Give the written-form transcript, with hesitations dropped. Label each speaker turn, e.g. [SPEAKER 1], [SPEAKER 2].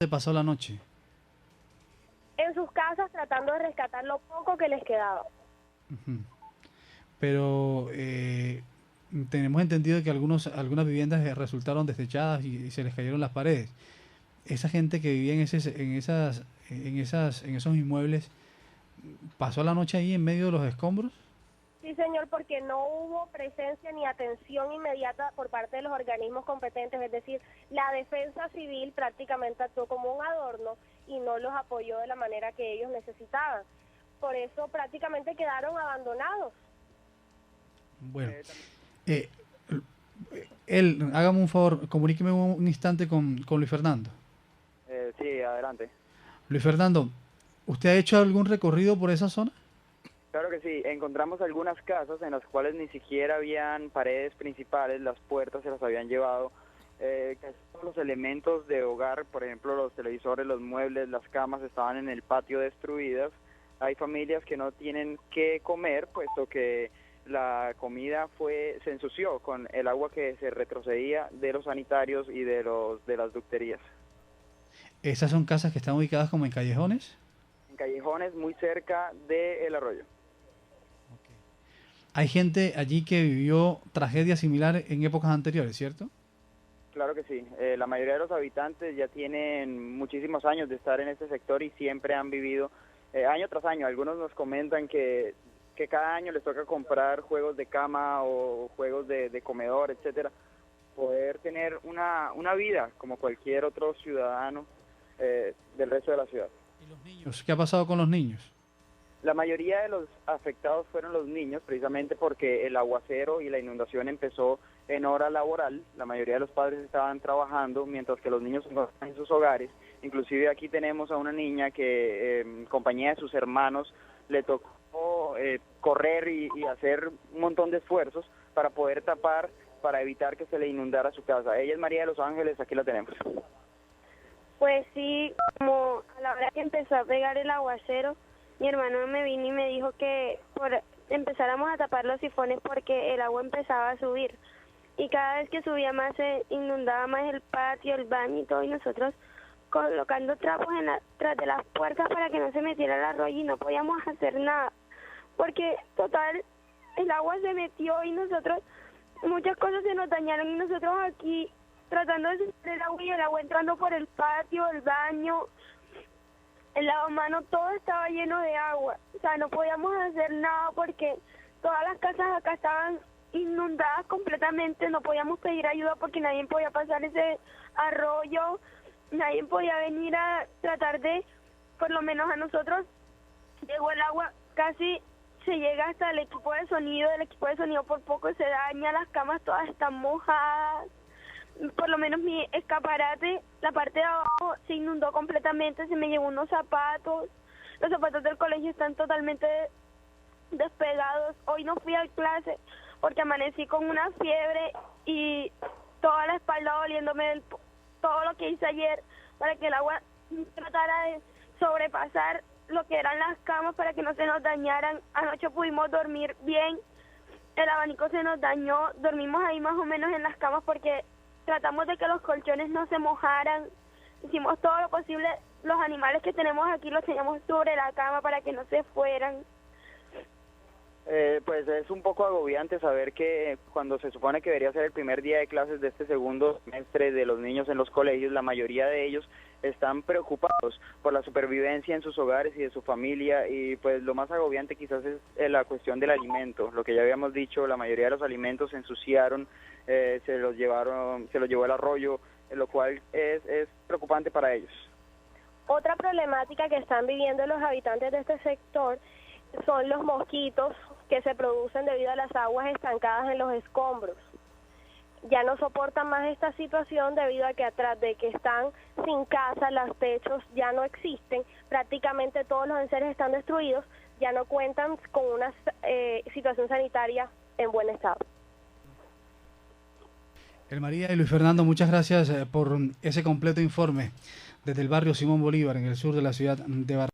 [SPEAKER 1] ¿Dónde pasó la noche?
[SPEAKER 2] En sus casas tratando de rescatar lo poco que les quedaba.
[SPEAKER 1] Ujú. Pero tenemos entendido que algunas viviendas resultaron desechadas y se les cayeron las paredes. Esa gente que vivía en esos inmuebles, ¿pasó la noche ahí en medio de los escombros?
[SPEAKER 2] Sí, señor, porque no hubo presencia ni atención inmediata por parte de los organismos competentes, es decir, la defensa civil prácticamente actuó como un adorno y no los apoyó de la manera que ellos necesitaban. Por eso prácticamente quedaron abandonados.
[SPEAKER 1] Bueno, eh, hágame un favor, comuníqueme un instante con Luis Fernando.
[SPEAKER 3] Sí, adelante.
[SPEAKER 1] Luis Fernando, ¿usted ha hecho algún recorrido por esa zona?
[SPEAKER 3] Claro que sí, encontramos algunas casas en las cuales ni siquiera habían paredes principales, las puertas se las habían llevado, casi todos los elementos de hogar, por ejemplo los televisores, los muebles, las camas estaban en el patio destruidas. Hay familias que no tienen qué comer, puesto que la comida se ensució con el agua que se retrocedía de los sanitarios y de las ducterías.
[SPEAKER 1] ¿Esas son casas que están ubicadas como en callejones?
[SPEAKER 3] En callejones muy cerca del arroyo.
[SPEAKER 1] Hay gente allí que vivió tragedias similares en épocas anteriores, ¿cierto?
[SPEAKER 3] Claro que sí. La mayoría de los habitantes ya tienen muchísimos años de estar en este sector y siempre han vivido año tras año. Algunos nos comentan que cada año les toca comprar juegos de cama o juegos de comedor, etcétera. Poder tener una vida como cualquier otro ciudadano del resto de la ciudad.
[SPEAKER 1] ¿Y los niños? ¿Qué ha pasado con los niños?
[SPEAKER 3] La mayoría de los afectados fueron los niños, precisamente porque el aguacero y la inundación empezó en hora laboral. La mayoría de los padres estaban trabajando, mientras que los niños se encontraban en sus hogares. Inclusive aquí tenemos a una niña que, en compañía de sus hermanos, le tocó correr y hacer un montón de esfuerzos para poder tapar, para evitar que se le inundara su casa. Ella es María de los Ángeles, aquí la tenemos.
[SPEAKER 2] Pues sí, como a la hora que empezó a pegar el aguacero, mi hermano me vino y me dijo que empezáramos a tapar los sifones porque el agua empezaba a subir. Y cada vez que subía más se inundaba más el patio, el baño y todo, y nosotros colocando trapos tras de las puertas para que no se metiera el arroyo y no podíamos hacer nada. Porque total, el agua se metió y muchas cosas se nos dañaron y nosotros aquí tratando de sacar el agua y el agua entrando por el patio, el baño, el lavamanos, todo estaba lleno de agua. O sea, no podíamos hacer nada porque todas las casas acá estaban inundadas completamente. No podíamos pedir ayuda porque nadie podía pasar ese arroyo, nadie podía venir a tratar de, por lo menos a nosotros, llegó el agua, casi se llega hasta el equipo de sonido por poco se daña, las camas todas están mojadas. Por lo menos mi escaparate, la parte de abajo se inundó completamente, se me llevó unos zapatos, los zapatos del colegio están totalmente despegados. Hoy no fui a clase porque amanecí con una fiebre y toda la espalda doliéndome todo lo que hice ayer para que el agua tratara de sobrepasar lo que eran las camas para que no se nos dañaran. Anoche pudimos dormir bien, el abanico se nos dañó, dormimos ahí más o menos en las camas porque tratamos de que los colchones no se mojaran, hicimos todo lo posible, los animales que tenemos aquí los teníamos sobre la cama para que no se fueran.
[SPEAKER 3] Pues es un poco agobiante saber que cuando se supone que debería ser el primer día de clases de este segundo semestre de los niños en los colegios, la mayoría de ellos están preocupados por la supervivencia en sus hogares y de su familia, y pues lo más agobiante quizás es la cuestión del alimento. Lo que ya habíamos dicho, la mayoría de los alimentos se ensuciaron, se los llevó el arroyo, lo cual es preocupante para ellos.
[SPEAKER 2] Otra problemática que están viviendo los habitantes de este sector son los mosquitos que se producen debido a las aguas estancadas en los escombros. Ya no soportan más esta situación debido a que atrás de que están sin casa, los techos ya no existen, prácticamente todos los enseres están destruidos, ya no cuentan con una situación sanitaria en buen estado.
[SPEAKER 1] El María y Luis Fernando, muchas gracias por ese completo informe desde el barrio Simón Bolívar, en el sur de la ciudad de Barranquilla.